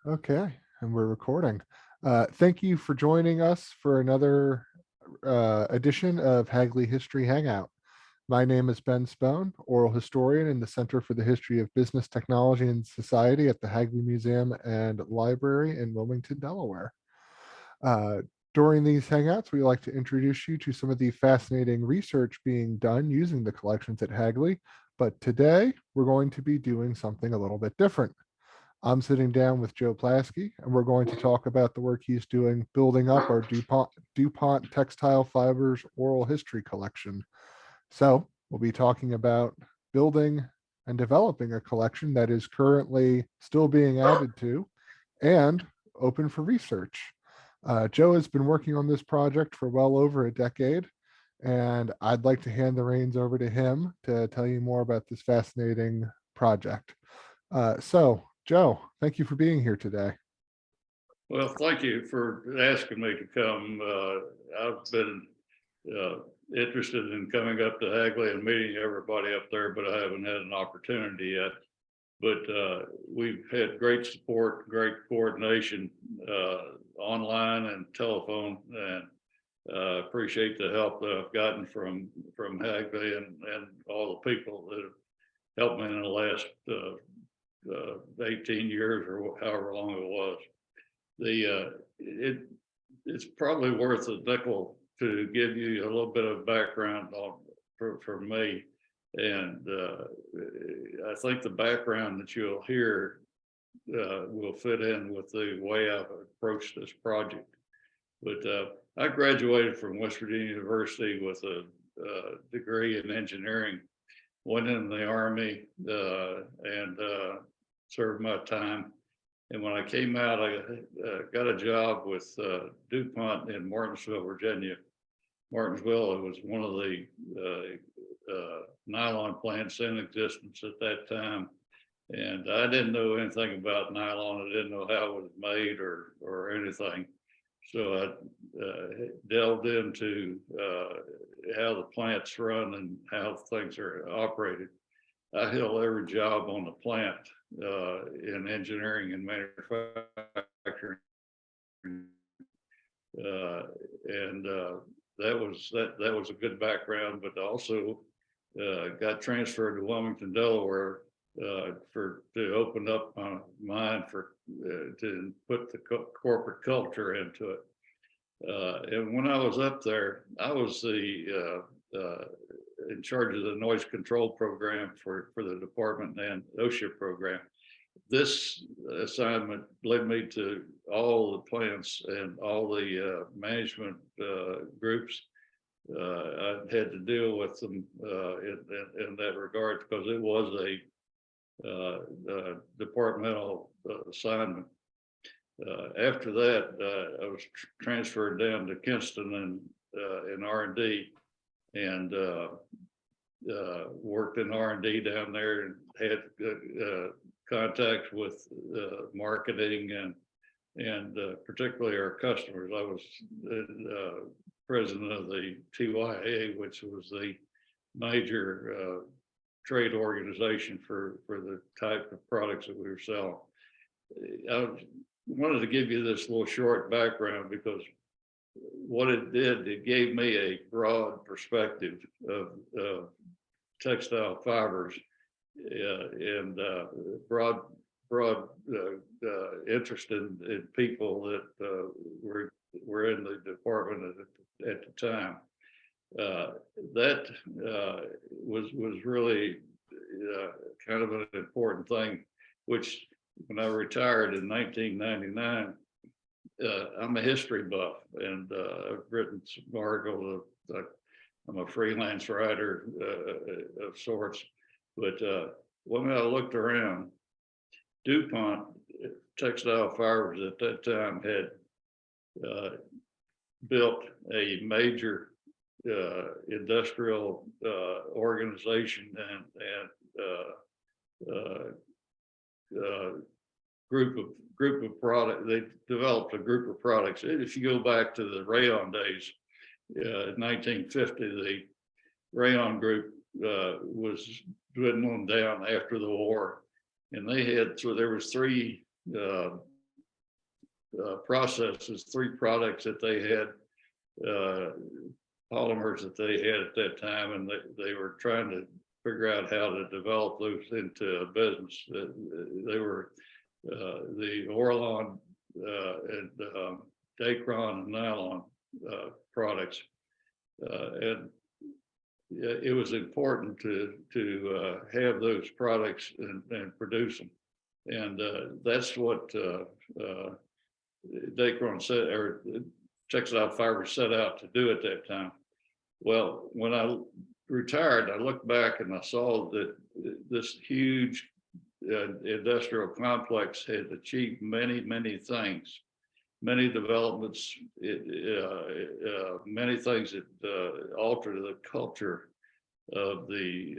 Okay, and we're recording. Thank you for joining us for another edition of Hagley History Hangout. My name is Ben Spone, oral historian in the Center for the History of Business, Technology, and Society at the Hagley Museum and Library in Wilmington, Delaware. Uh, During these Hangouts, we like to introduce you to some of the fascinating research being done using the collections at Hagley, but today we're going to be doing something a little bit different. I'm sitting down with Joe Plasky, and we're going to talk about the work he's doing building up our DuPont Textile Fibers oral history collection. So we'll be talking about building and developing a collection that is currently still being added to and open for research. Joe has been working on this project for well over a decade, and I'd like to hand the reins over to him to tell you more about this fascinating project. Joe, thank you for being here today. Well, thank you for asking me to come. I've been interested in coming up to Hagley and meeting everybody up there, but I haven't had an opportunity yet. But we've had great support, great coordination online and telephone, and appreciate the help that I've gotten from Hagley and all the people that have helped me in the last 18 years or however long it was. It's probably worth a nickel to give you a little bit of background on for me, and I think the background that you'll hear will fit in with the way I've approached this project. But I graduated from West Virginia University with a degree in engineering, went in the Army and served my time. And when I came out, I got a job with DuPont in Martinsville, Virginia. Martinsville, it was one of the nylon plants in existence at that time. And I didn't know anything about nylon. I didn't know how it was made or anything. So I delved into how the plants run and how things are operated. I held every job on the plant in engineering and manufacturing, and that was a good background. But also got transferred to Wilmington, Delaware, to open up my mind to put the corporate culture into it. And when I was up there, I was in charge of the noise control program for the department and OSHA program. This assignment led me to all the plants and all the management groups. I had to deal with them in that regard because it was a departmental assignment. After that, I was transferred down to Kinston in R&D, and worked in R&D down there and had contact with marketing and particularly our customers. I was president of the TYA, which was the major trade organization for the type of products that we were selling. I wanted to give you this little short background because what it did, it gave me a broad perspective of textile fibers and broad interest in people that were in the department at the time. That was really kind of an important thing, which when I retired in 1999, I'm a history buff, and I've written some articles. I'm a freelance writer of sorts, but when I looked around, DuPont Textile Fibers at that time had built a major industrial organization and group of products. They developed a group of products. If you go back to the rayon days, 1950, the rayon group was dwindling down after the war, and they had, so there was three processes, 3 products that they had, polymers that they had at that time, and they were trying to figure out how to develop those into a business. They were the Orlon and Dacron and nylon products, and it was important to have those products and produce them, and that's what Dacron said, or Textile Fibers set out to do at that time. Well, when I retired, I looked back and I saw that this huge industrial complex had achieved many things, many developments, many things that altered the culture of the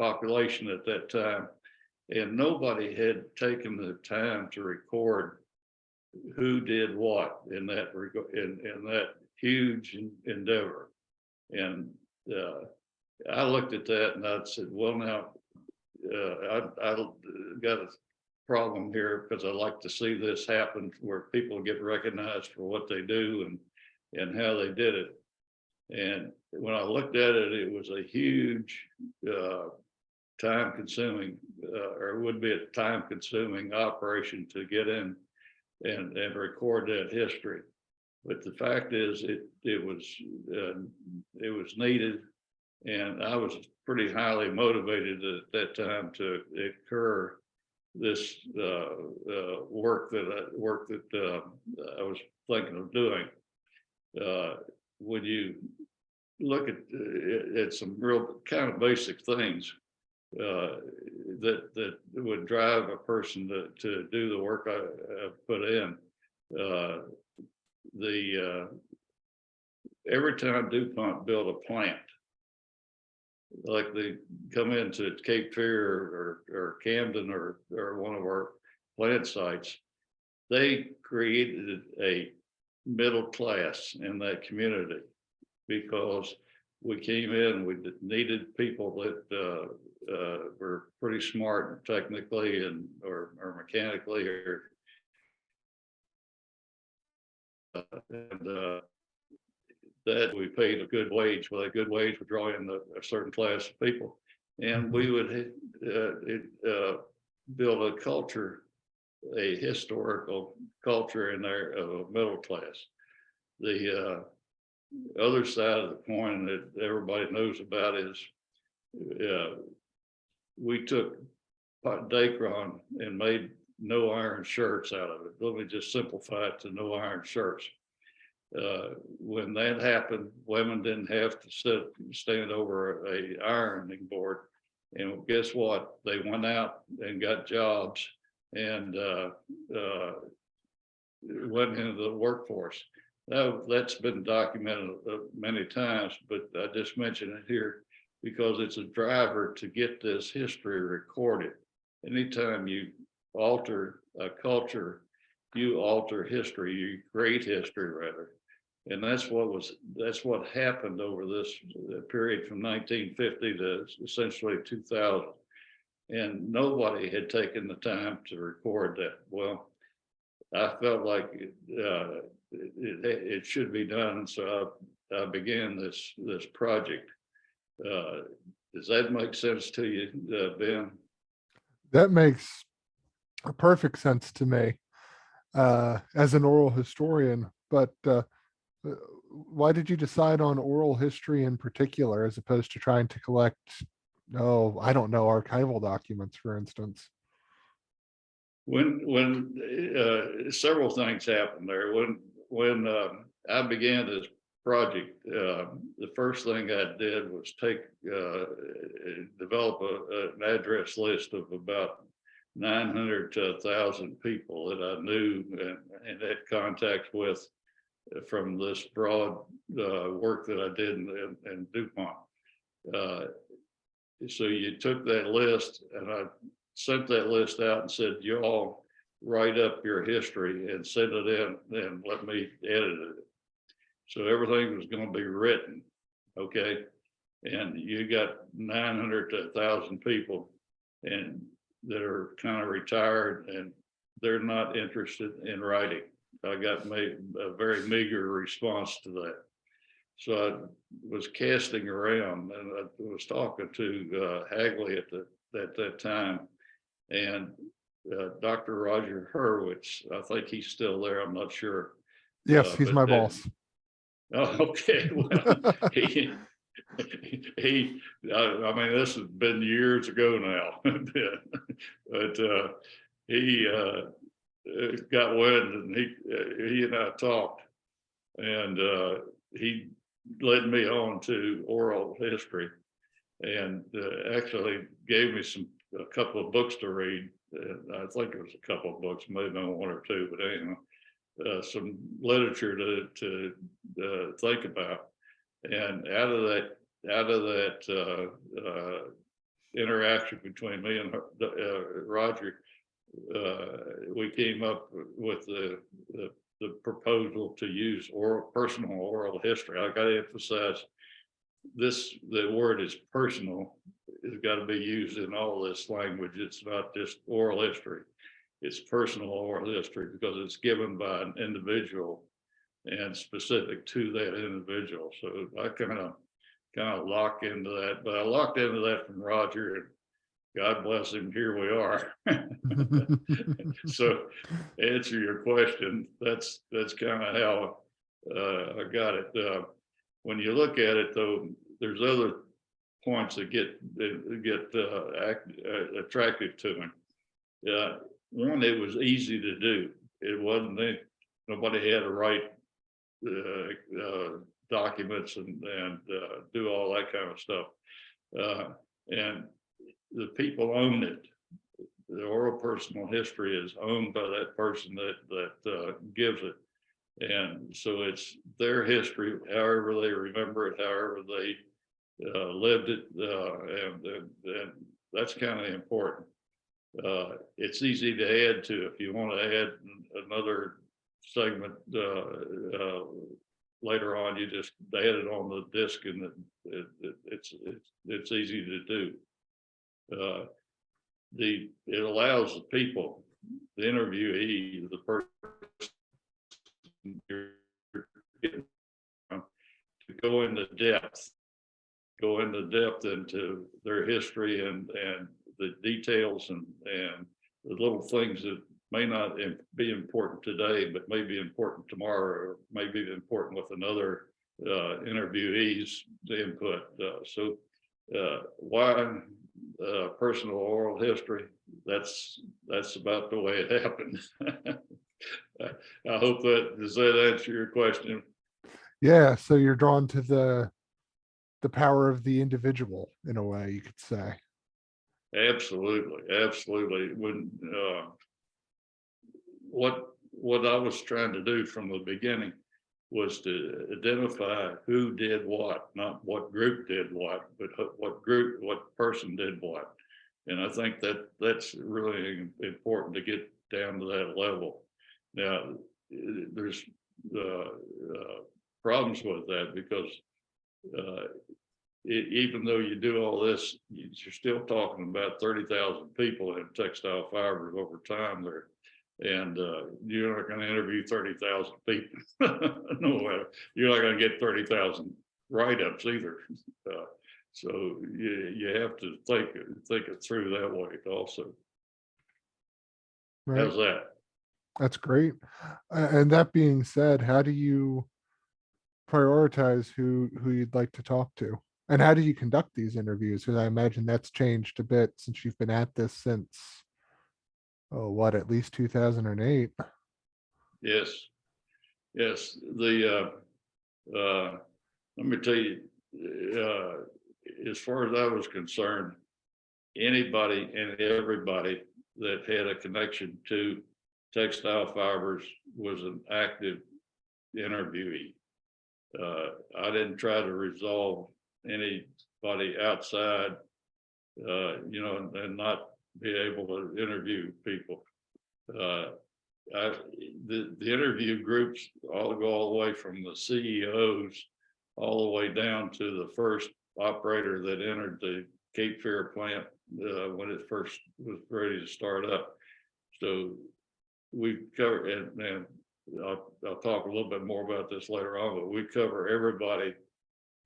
population at that time. And nobody had taken the time to record who did what in that huge endeavor. And I looked at that and I said, well, now I got a problem here, because I like to see this happen where people get recognized for what they do and how they did it. And when I looked at it, it was a huge time consuming, or would be a time consuming operation to get in and record that history. But the fact is, it was needed, and I was pretty highly motivated at that time to incur this work that I was thinking of doing. When you look at some real kind of basic things that would drive a person to do the work I put in. Every time DuPont built a plant, like they come into Cape Fear or Camden or one of our plant sites, they created a middle class in that community, because we came in, we needed people that were pretty smart technically or mechanically, and that we paid a good wage. Well, a good wage would draw in a certain class of people, and we would build a culture, a historical culture in there of a middle class. The other side of the coin that everybody knows about is we took Dacron and made no iron shirts out of it. Let me just simplify it to no iron shirts. When that happened, women didn't have to stand over a ironing board, and guess what? They went out and got jobs and went into the workforce. Now, that's been documented many times, but I just mention it here because it's a driver to get this history recorded. Anytime you alter a culture, you alter history, you create history rather. And that's what happened over this period from 1950 to essentially 2000. And nobody had taken the time to record that. Well, I felt like it should be done, and so I began this project. Does that make sense to you, Ben? That makes perfect sense to me as an oral historian. But why did you decide on oral history in particular, as opposed to trying to collect, I don't know, archival documents, for instance? When several things happened there. When I began this project, the first thing I did was develop an address list of about 900 to 1,000 people that I knew and had contact with from this broad work that I did in DuPont. So you took that list, and I sent that list out and said, you all write up your history and send it in and let me edit it. So everything was going to be written, okay? And you got 900 to 1,000 people and that are kind of retired and they're not interested in writing. I got made a very meager response to that. So I was casting around, and I was talking to Hagley at that time, and Dr. Roger Hurwitz, I think he's still there, I'm not sure. Yes, he's my boss. Oh, okay, well, he, I mean, this has been years ago now, but he got wind, and he and I talked, and he led me on to oral history, and actually gave me a couple of books to read. I think it was a couple of books, maybe one or two, but anyway, some literature to think about. And out of that interaction between me and Roger, we came up with the proposal to use personal oral history. I got to emphasize this: the word is personal. It's got to be used in all this language. It's not just oral history. It's personal oral history because it's given by an individual and specific to that individual. So I kind of locked into that, but I locked into that from Roger, and God bless him, here we are. So answer your question, that's kind of how I got it. When you look at it though, there's other points that get attractive to me. One, it was easy to do. It wasn't, nobody had to write documents and do all that kind of stuff. And the people own it. The oral personal history is owned by that person that gives it. And so it's their history, however they remember it, however they lived it, and that's kind of important. It's easy to add to. If you want to add another segment later on, you just add it on the disc, and it's easy to do. It allows the people, the interviewee, the person you're getting from, to go into depth into their history and the details and the little things that may not be important today, but may be important tomorrow, or may be important with another interviewee's input. So why personal oral history? That's about the way it happened. I hope does that answer your question? Yeah, so you're drawn to the power of the individual, in a way, you could say. Absolutely. When what I was trying to do from the beginning was to identify who did what, not what group did what, but what person did what. And I think that's really important to get down to that level. Now, there's problems with that because even though you do all this, you're still talking about 30,000 people in textile fibers over time there. And you're not going to interview 30,000 people. No, you're not going to get 30,000 write-ups either. So you have to think it through that way also. Right. How's that? That's great. And that being said, how do you prioritize who you'd like to talk to? And how do you conduct these interviews? Because I imagine that's changed a bit since you've been at this since, at least 2008. Yes. Let me tell you, as far as I was concerned, anybody and everybody that had a connection to textile fibers was an active interviewee. I didn't try to resolve anybody outside, and not be able to interview people. The interview groups all go all the way from the CEOs all the way down to the first operator that entered the Cape Fear plant when it first was ready to start up. So we cover, and I'll talk a little bit more about this later on, but we cover everybody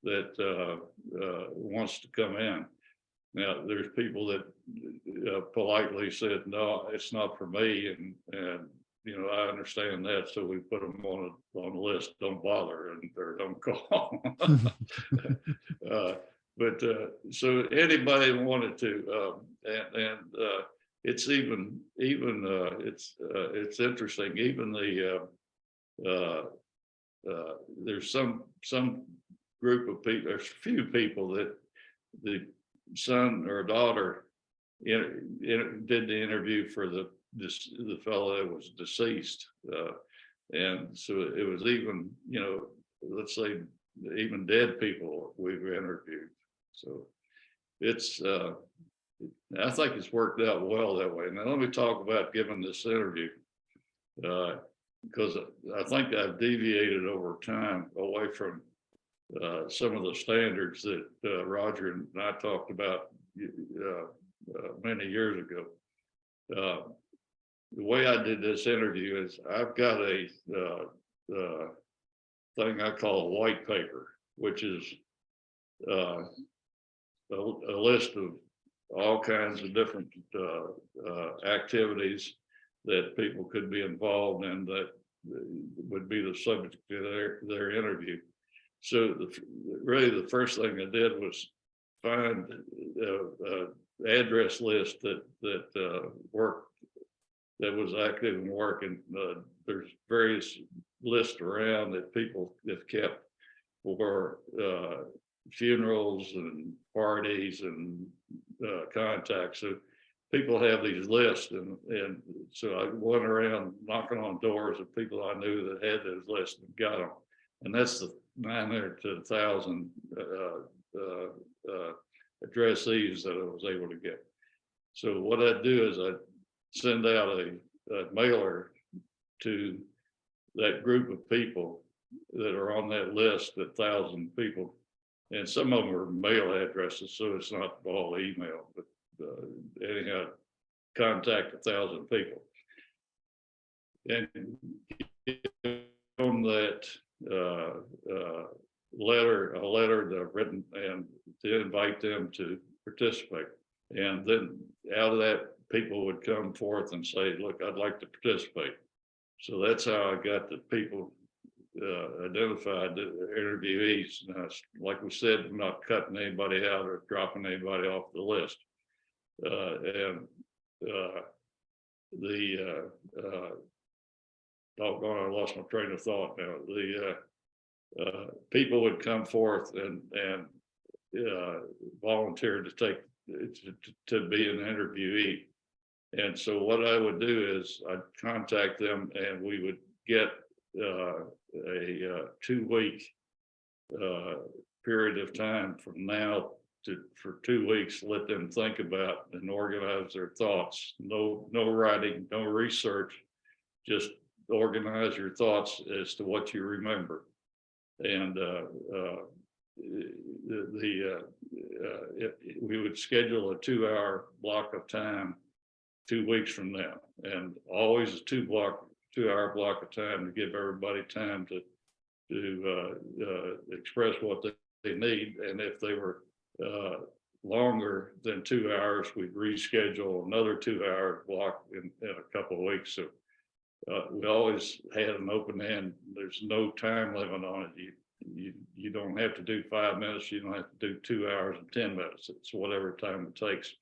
that wants to come in. Now, there's people that politely said, no, it's not for me. And you know, I understand that. So we put them on the list, don't bother, or don't call. But so anybody wanted to, it's it's interesting. Even there's some group of people, there's a few people that the son or daughter did the interview for the fellow that was deceased, and so it was even, you know, let's say even dead people we've interviewed. So it's I think it's worked out well that way. Now let me talk about giving this interview, because I think I've deviated over time away from some of the standards that Roger and I talked about many years ago. The way I did this interview is I've got a thing I call a white paper, which is a list of all kinds of different activities that people could be involved in that would be the subject of their interview. So really the first thing I did was find an address list that worked, that was active and working. There's various lists around that people have kept for funerals and parties and contacts. So people have these lists, and so I went around knocking on doors of people I knew that had those lists and got them. And that's the 900 to 1,000 addressees that I was able to get. So what I do is I send out a mailer to that group of people that are on that list, that 1,000 people, and some of them are mail addresses, so it's not all email, but anyhow, contact 1,000 people, and on that a letter that I've written, and to invite them to participate. And then out of that, people would come forth and say, look, I'd like to participate. So that's how I got the people identified, the interviewees. Now, like we said, I'm not cutting anybody out or dropping anybody off the list. Doggone, I lost my train of thought now. The people would come forth and volunteer to take to be an interviewee. And so what I would do is I'd contact them, and we would get a 2-week period of time from now for 2 weeks, let them think about and organize their thoughts. No writing, no research, just organize your thoughts as to what you remember. And we would schedule a 2-hour block of time 2 weeks from now, and always a 2-hour block of time to give everybody time to express what they need. And if they were longer than 2 hours, we'd reschedule another 2-hour block in a couple of weeks. So we always had an open end. There's no time limit on it. You don't have to do 5 minutes. You don't have to do 2 hours and 10 minutes. It's whatever time it takes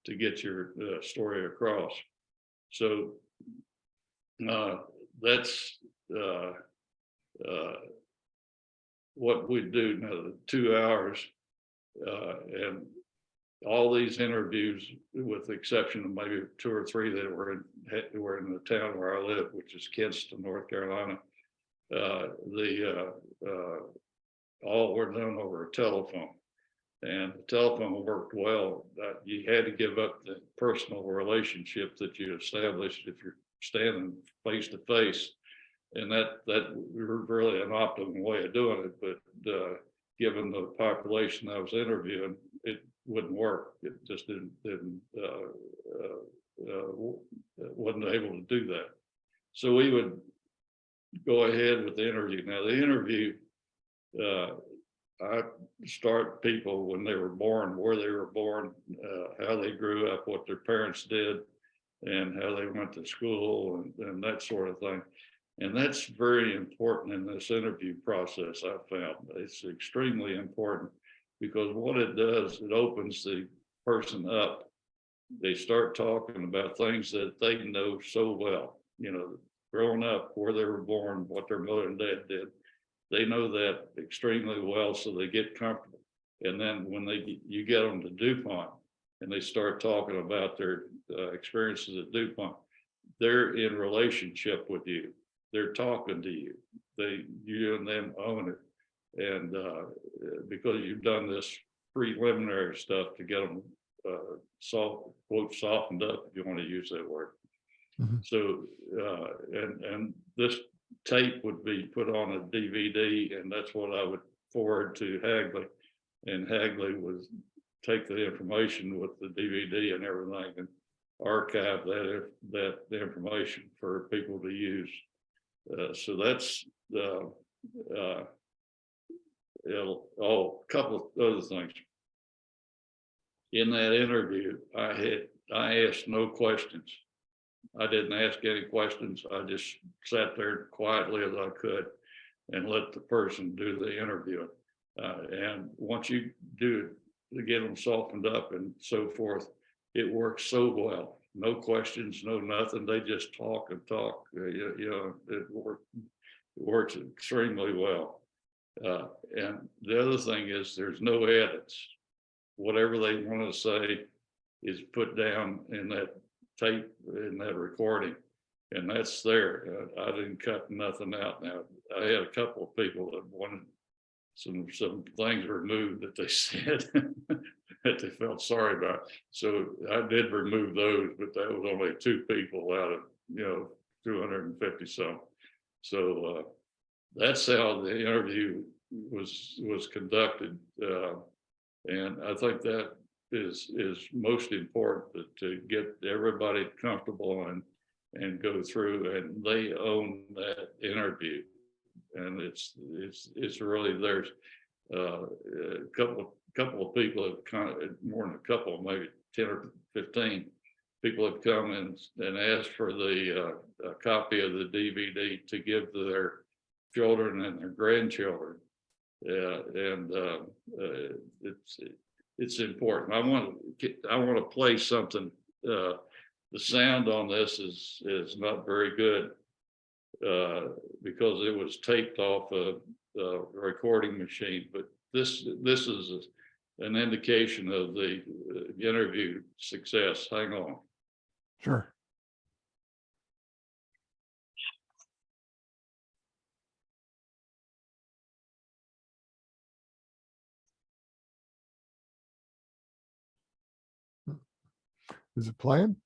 to get your story across. So that's what we do now. The 2 hours, and all these interviews, with the exception of maybe 2 or 3 that were in the town where I live, which is Kinston, North Carolina, all were done over a telephone. And the telephone worked well. You had to give up the personal relationship that you established if you're standing face to face, and that was really an optimum way of doing it. But given the population I was interviewing, it wouldn't work. It just wasn't able to do that. So we would go ahead with the interview. Now, the interview, I start people when they were born, where they were born, how they grew up, what their parents did, and how they went to school, and that sort of thing. And that's very important in this interview process, I found. It's extremely important because what it does, it opens the person up. They start talking about things that they know so well, growing up, where they were born, what their mother and dad did. They know that extremely well, so they get comfortable. And then when you get them to DuPont and they start talking about their experiences at DuPont, they're in relationship with you. They're talking to you. You and them own it. And because you've done this preliminary stuff to get them softened up, if you want to use that word. Mm-hmm. So, and this tape would be put on a DVD, and that's what I would forward to Hagley, and Hagley would take the information with the DVD and everything and archive that information for people to use. So that's a couple of other things. In that interview, I asked no questions. I didn't ask any questions. I just sat there quietly as I could and let the person do the interviewing. And once you do it, to get them softened up and so forth, it works so well. No questions, no nothing. They just talk and talk. It works extremely well. And the other thing is there's no edits. Whatever they want to say is put down in that tape, in that recording, and that's there. I didn't cut nothing out. Now, I had a couple of people that wanted some things removed that they said that they felt sorry about. So I did remove those, but that was only 2 people out of 250 some. So that's how the interview was conducted, and I think that is most important, to get everybody comfortable and go through, and they own that interview, and it's really, there's a couple of people have more than a couple, maybe 10 or 15 people have come and asked for the copy of the DVD to give to their children and their grandchildren. And it's important. I want to play something. The sound on this is not very good because it was taped off a recording machine. But this is an indication of the interview success. Hang on. Sure. Is it playing?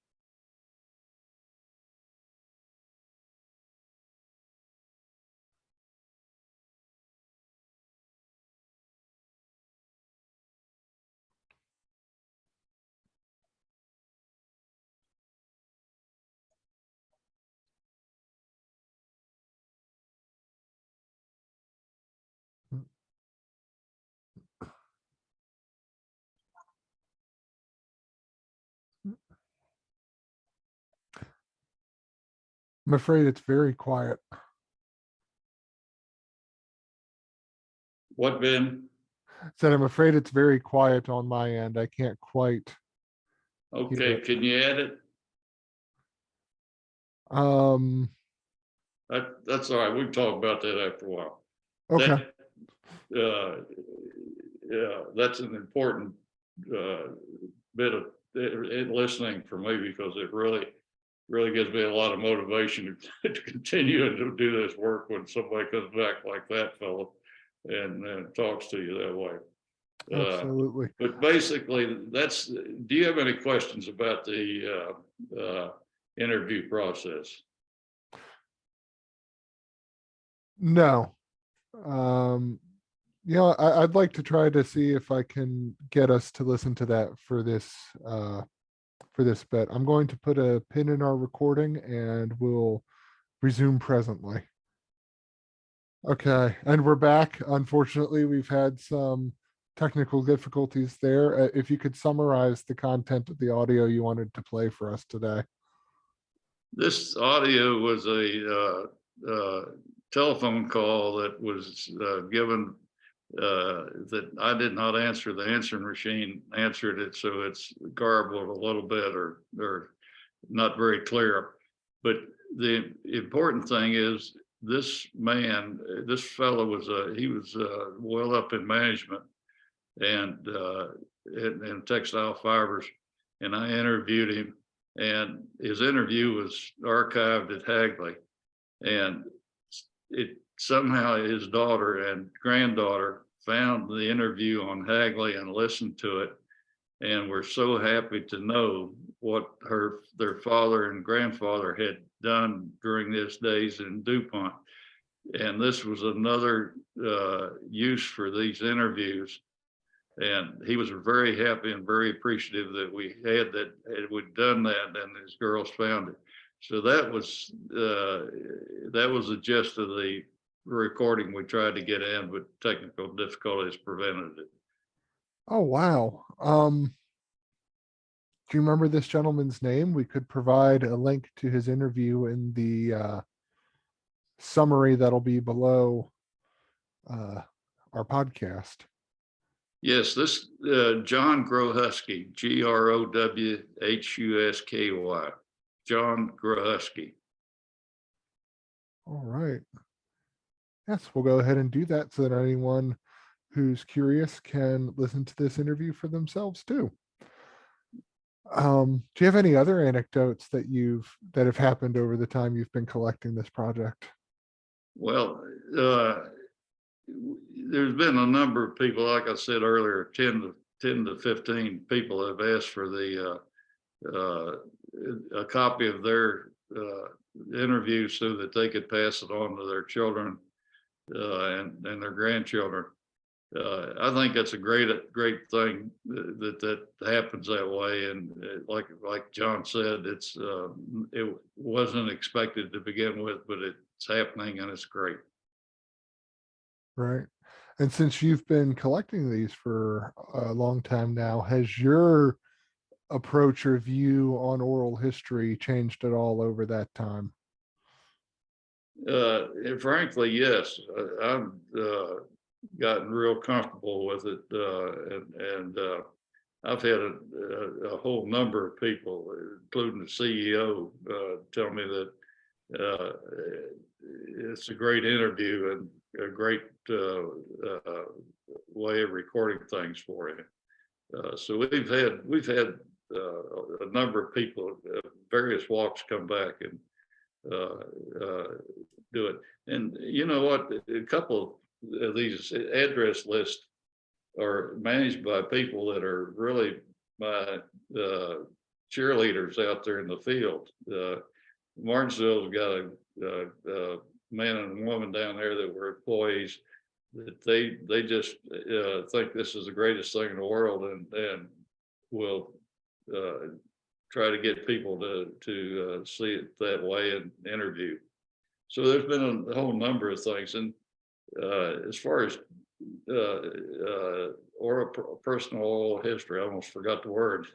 I'm afraid it's very quiet. What, Ben? Said I'm afraid it's very quiet on my end. I can't quite. Okay, can you add it? That's all right. We can talk about that after a while. Okay. Yeah, that's an important bit of listening for me, because it really gives me a lot of motivation to continue and to do this work when somebody comes back like that fellow and talks to you that way. Absolutely. But basically, do you have any questions about the interview process? No. I'd like to try to see if I can get us to listen to that for this bit. I'm going to put a pin in our recording, and we'll resume presently. Okay, and we're back. Unfortunately, we've had some technical difficulties there. If you could summarize the content of the audio you wanted to play for us today. This audio was a telephone call that was given that I did not answer. The answering machine answered it, so it's garbled a little bit or not very clear. But the important thing is this man, this fellow was he was well up in management and in textile fibers, and I interviewed him, and his interview was archived at Hagley, and it somehow his daughter and granddaughter found the interview on Hagley and listened to it, and were so happy to know what their father and grandfather had done during these days in DuPont. And this was another use for these interviews. And he was very happy and very appreciative that we had that, we'd done that, and his girls found it. So that was the gist of the recording we tried to get in, but technical difficulties prevented it. Oh, wow. Do you remember this gentleman's name? We could provide a link to his interview in the summary that'll be below our podcast. Yes, this John Grohusky, Growhusky, John Grohusky. All right. Yes, we'll go ahead and do that so that anyone who's curious can listen to this interview for themselves too. Do you have any other anecdotes that have happened over the time you've been collecting this project? Well, there's been a number of people, like I said earlier, 10 to 15 people have asked for a copy of their interview so that they could pass it on to their children and their grandchildren. I think that's a great thing that happens that way. And like John said, it wasn't expected to begin with, but it's happening and it's great. Right. And since you've been collecting these for a long time now, has your approach or view on oral history changed at all over that time? And frankly, yes. I've gotten real comfortable with it, and I've had a whole number of people, including the CEO, tell me that it's a great interview and a great way of recording things for you. So we've had a number of people, various walks, come back and do it. And you know what? A couple of these address lists are managed by people that are really my cheerleaders out there in the field. Martinsville's got a man and a woman down there that were employees that they just think this is the greatest thing in the world, and will try to get people to see it that way and interview. So there's been a whole number of things. And as far as personal oral history, I almost forgot the word.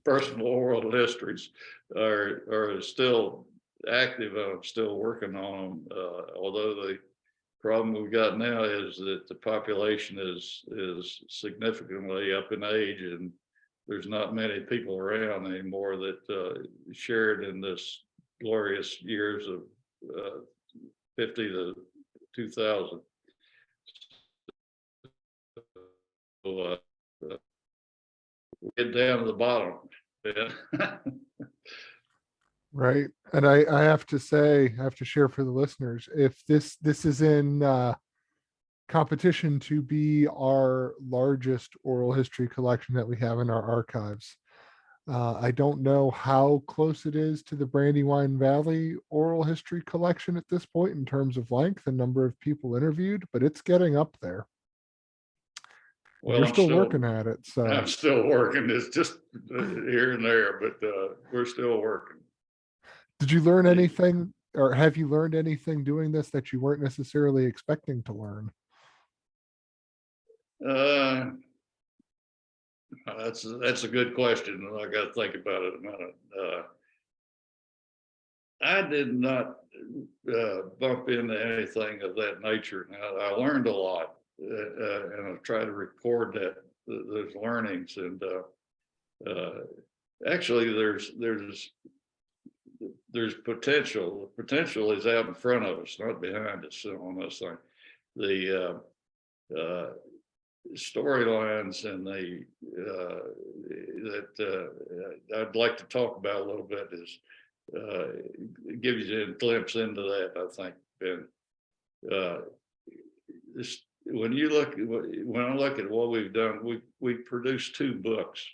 Personal oral histories are still active. I'm still working on them. Although the problem we've got now is that the population is significantly up in age, and there's not many people around anymore that shared in this glorious years of 50 to 2000. So, get down to the bottom. Yeah. Right. And I have to say, I have to share for the listeners, if this is in competition to be our largest oral history collection that we have in our archives. I don't know how close it is to the Brandywine Valley oral history collection at this point in terms of length and number of people interviewed, but it's getting up there. Well, you're still working at it. So I'm still working. It's just here and there, but we're still working. Did you learn anything or have you learned anything doing this that you weren't necessarily expecting to learn? Uh, that's a good question. I got to think about it a minute. I did not bump into anything of that nature. Now, I learned a lot, and I try to record those learnings. And actually, there's potential. The potential is out in front of us, not behind us on this thing. The storylines and that I'd like to talk about a little bit is gives you a glimpse into that, I think. And when I look at what we've done, we produced 2 books.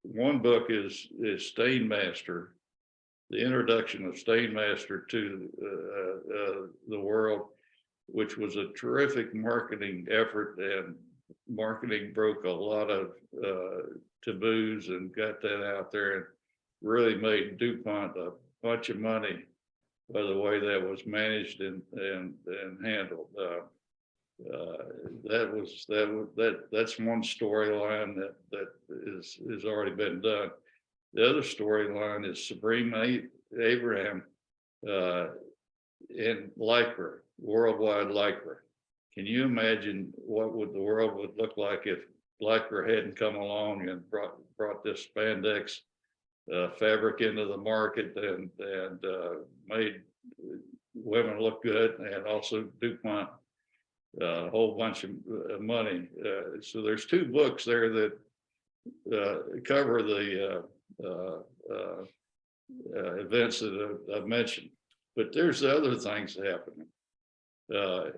One book is Stainmaster, the introduction of Stainmaster to the world, which was a terrific marketing effort, and marketing broke a lot of taboos and got that out there and really made DuPont a bunch of money by the way that was managed and handled. That's one storyline that is already been done. The other storyline is Supreme Abraham in Lycra, worldwide Lycra. Can you imagine what the world would look like if Lycra hadn't come along and brought this spandex fabric into the market and made women look good, and also DuPont a whole bunch of money. So there's 2 books there that cover the events that I've mentioned, but there's other things happening. I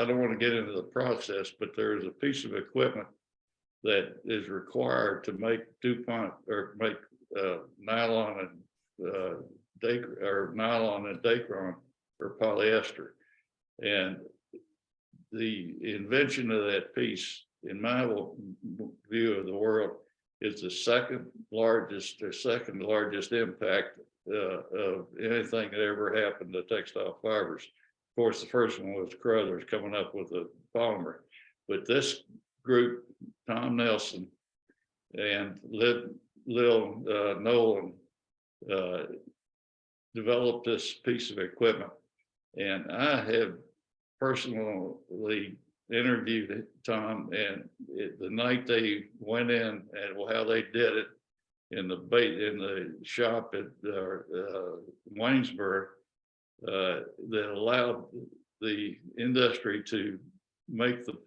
don't want to get into the process, but there is a piece of equipment that is required to make DuPont or make nylon and Dacron or polyester. And the invention of that piece, in my view of the world, is the second largest impact of anything that ever happened to textile fibers. Of course, the first one was Crothers coming up with a polymer, but this group, Tom Nelson and Lil Nolan, developed this piece of equipment. And I have personally interviewed Tom, and the night they went in and how they did it in the shop at Waynesboro, that allowed the industry to make the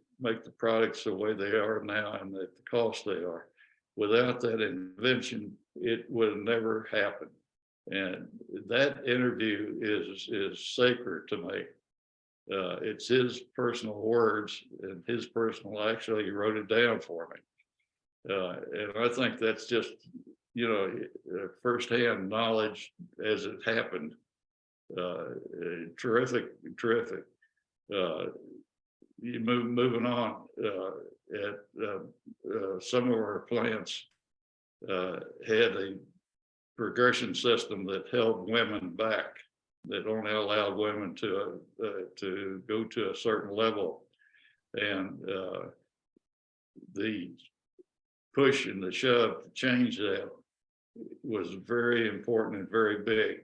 products the way they are now and at the cost they are. Without that invention, it would have never happened. And that interview is sacred to me. It's his personal words and his personal, actually he wrote it down for me. And I think that's just, firsthand knowledge as it happened. Terrific. Moving on, at some of our plants had a progression system that held women back, that only allowed women to go to a certain level. And the push and the shove to change that was very important and very big.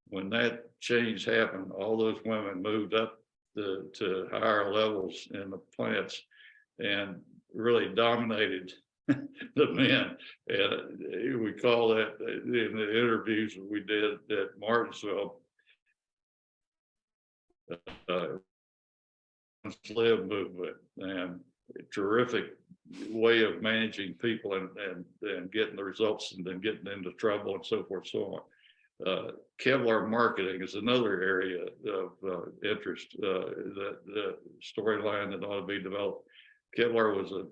When that change happened, all those women moved up to higher levels in the plants and really dominated the men. And we call that, in the interviews that we did at Martinsville, slave movement, and a terrific way of managing people and getting the results and then getting into trouble and so forth, so on. Kevlar marketing is another area of interest, the storyline that ought to be developed. Kevlar was a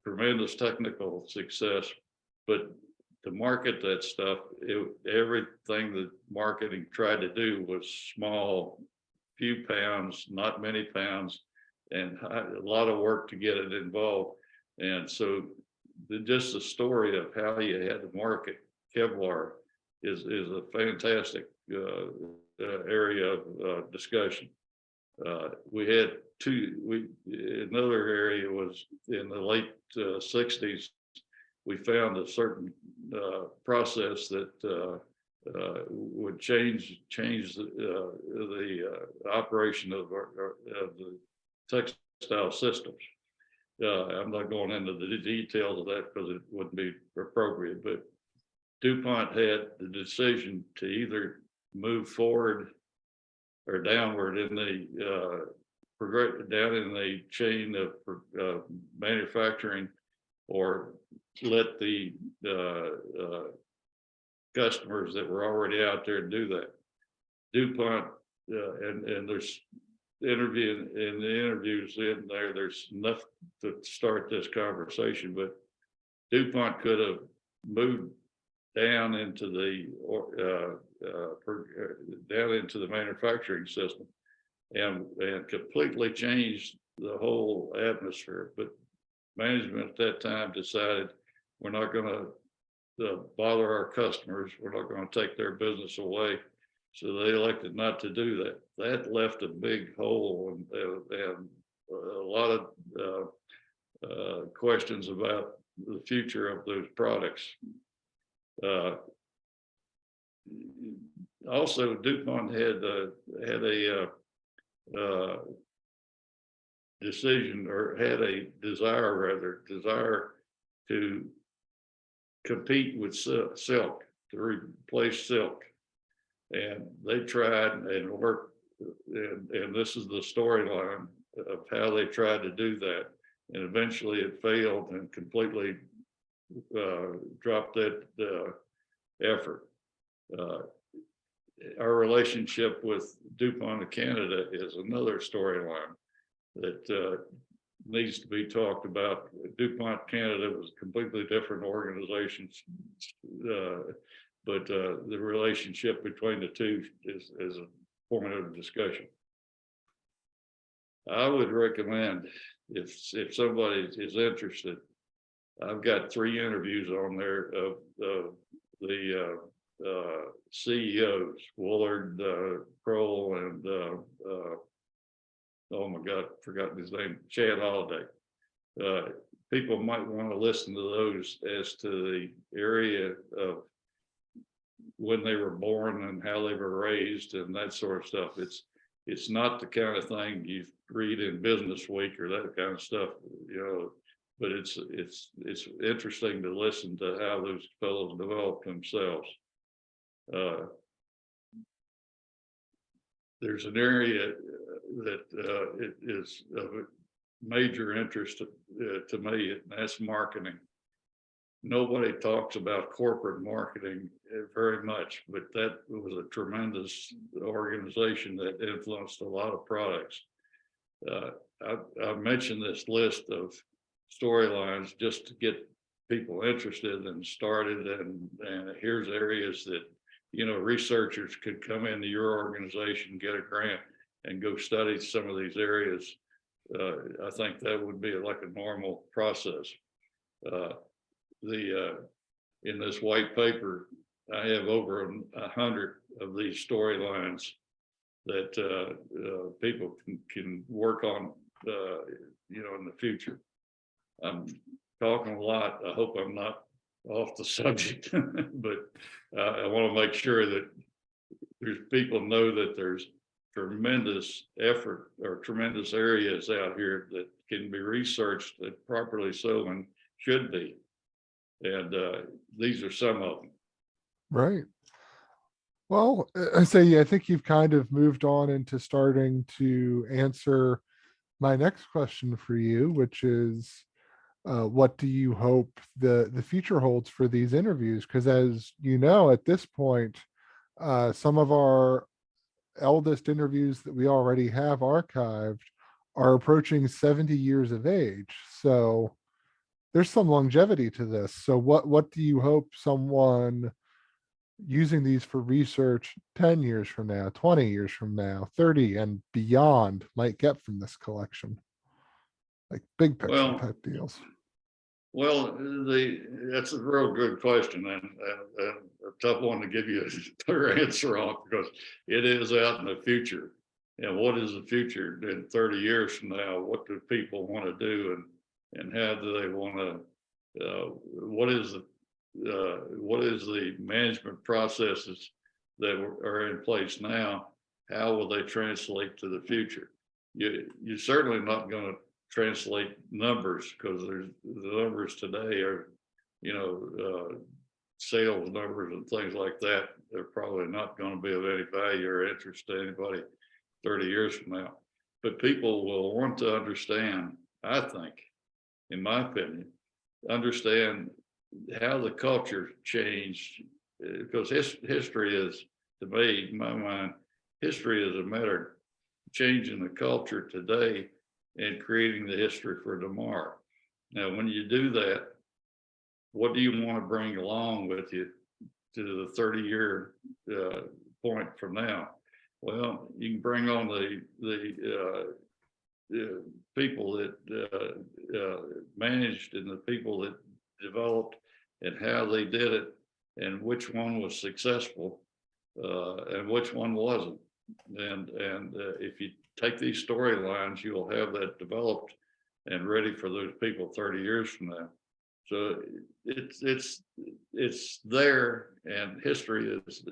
tremendous technical success, but to market that stuff, everything that marketing tried to do was small, few pounds, not many pounds, and a lot of work to get it involved. And so just the story of how you had to market Kevlar is a fantastic area of discussion. We had another area was in the late 60s. We found a certain process that would change the operation of the textile systems. I'm not going into the details of that because it wouldn't be appropriate, but DuPont had the decision to either move forward or downward in the down in the chain of manufacturing, or let the customers that were already out there do that. DuPont, and there's interviews in there, there's enough to start this conversation, but DuPont could have moved down into the manufacturing system and completely changed the whole atmosphere. But management at that time decided we're not going to bother our customers. We're not going to take their business away. So they elected not to do that. That left a big hole and a lot of questions about the future of those products. Also, DuPont had a decision, or had a desire to compete with silk, to replace silk. And they tried and worked, and this is the storyline of how they tried to do that. And eventually it failed and completely dropped that effort. Our relationship with DuPont of Canada is another storyline that needs to be talked about. DuPont Canada was a completely different organization, but the relationship between the two is a point of discussion. I would recommend, if somebody is interested, I've got 3 interviews on there of the CEOs, Willard, Kroll, and oh my God, forgotten his name, Chad Holiday. People might want to listen to those as to the area of when they were born and how they were raised and that sort of stuff. It's not the kind of thing you read in Business Week or that kind of stuff, but it's interesting to listen to how those fellows develop themselves. There's an area that it is of major interest to me, and that's marketing. Nobody talks about corporate marketing very much, but that was a tremendous organization that influenced a lot of products. I've mentioned this list of storylines just to get people interested and started, and here's areas that researchers could come into your organization, get a grant, and go study some of these areas. I think that would be like a normal process. In this white paper, I have over 100 of these storylines that people can work on, in the future. I'm talking a lot. I hope I'm not off the subject, but I want to make sure that there's people know that there's tremendous effort or tremendous areas out here that can be researched, that properly so and should be. And these are some of them. Right. Well, I think you've kind of moved on into starting to answer my next question for you, which is, what do you hope the future holds for these interviews? Because as you know, at this point, some of our eldest interviews that we already have archived are approaching 70 years of age. So there's some longevity to this. So what do you hope someone using these for research 10 years from now, 20 years from now, 30 and beyond might get from this collection? Like big picture type deals. Well, that's a real good question, and a tough one to give you a clear answer on, because it is out in the future. And what is the future in 30 years from now? What do people want to do, and how do they want to? What is the management processes that are in place now? How will they translate to the future? You're certainly not going to translate numbers, because there's the numbers today are, sales numbers and things like that. They're probably not going to be of any value or interest to anybody 30 years from now. But people will want to understand, I think, in my opinion, understand how the culture changed, because history is, to me, in my mind, history is a matter of changing the culture today and creating the history for tomorrow. Now, when you do that, what do you want to bring along with you to the 30-year point from now? Well, you can bring on the people that managed, and the people that developed, and how they did it, and which one was successful and which one wasn't. And if you take these storylines, you'll have that developed and ready for those people 30 years from now. So it's there, and history is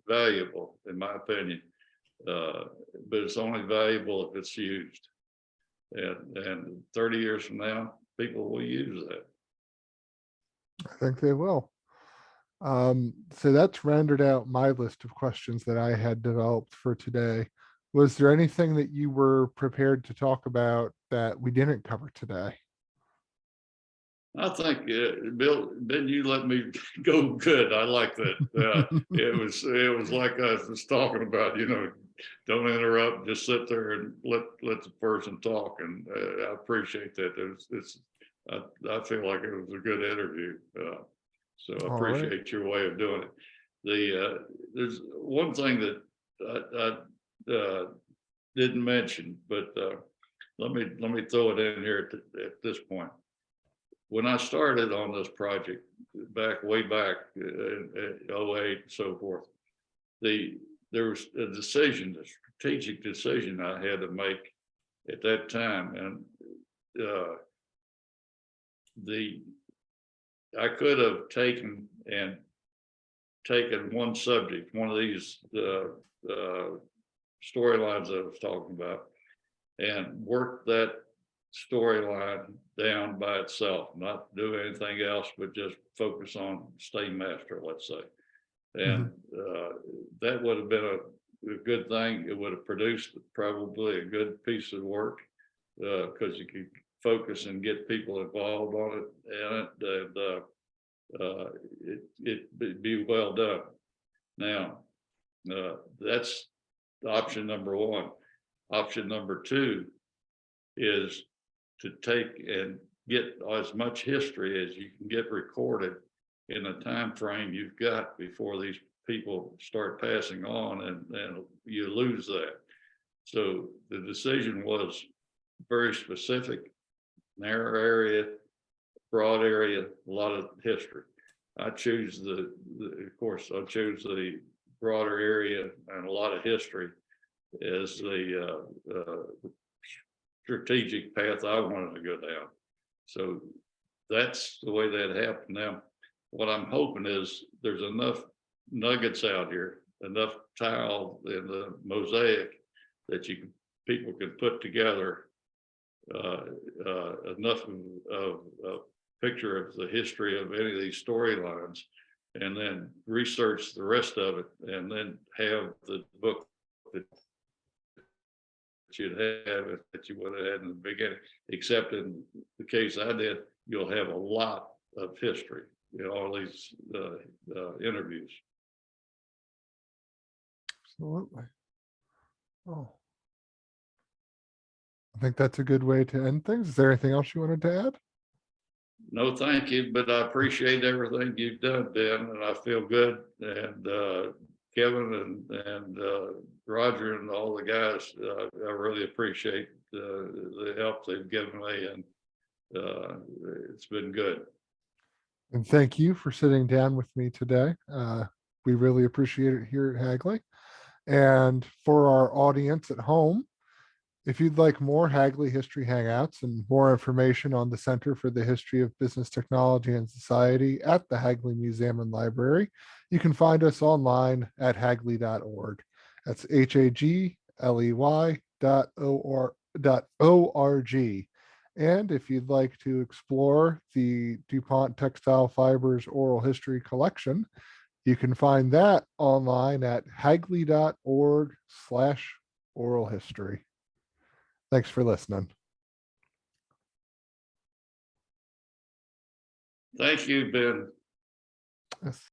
valuable, in my opinion, but it's only valuable if it's used. And 30 years from now, people will use that. I think they will. So that's rounded out my list of questions that I had developed for today. Was there anything that you were prepared to talk about that we didn't cover today? I think, Bill, Ben, you let me go good. I like that. It was like I was talking about, don't interrupt, just sit there and let the person talk. And I appreciate that. I feel like it was a good interview. So I appreciate your way of doing it. There's one thing that I didn't mention, but let me throw it in here at this point. When I started on this project way back in 08 and so forth, there was a strategic decision I had to make at that time, and I could have taken one subject, one of these storylines I was talking about, and worked that storyline down by itself, not do anything else, but just focus on Stay Master, let's say. And that would have been a good thing. It would have produced probably a good piece of work, because you could focus and get people involved on it, and it'd be well done. Now, that's option number one. Option number two is to take and get as much history as you can get recorded in the time frame you've got before these people start passing on, and you lose that. So the decision was very specific, narrow area, broad area, a lot of history. I choose of course, I chose the broader area and a lot of history as the strategic path I wanted to go down. So that's the way that happened. Now, what I'm hoping is there's enough nuggets out here, enough tile in the mosaic that people can put together enough of a picture of the history of any of these storylines, and then research the rest of it, and then have the book that you'd have that you would have had in the beginning. Except in the case I did, you'll have a lot of history in all these interviews. Absolutely. Oh, I think that's a good way to end things. Is there anything else you wanted to add? No, thank you, but I appreciate everything you've done, Ben, and I feel good. And Kevin and Roger and all the guys, I really appreciate the help they've given me, it's been good. And thank you for sitting down with me today. We really appreciate it here at Hagley. And for our audience at home, if you'd like more Hagley History Hangouts and more information on the Center for the History of Business Technology and Society at the Hagley Museum and Library, you can find us online at hagley.org. That's hagley.org. And if you'd like to explore the DuPont Textile Fibers Oral History Collection, you can find that online at hagley.org/oral history. Thanks for listening. Thank you, Ben. Yes.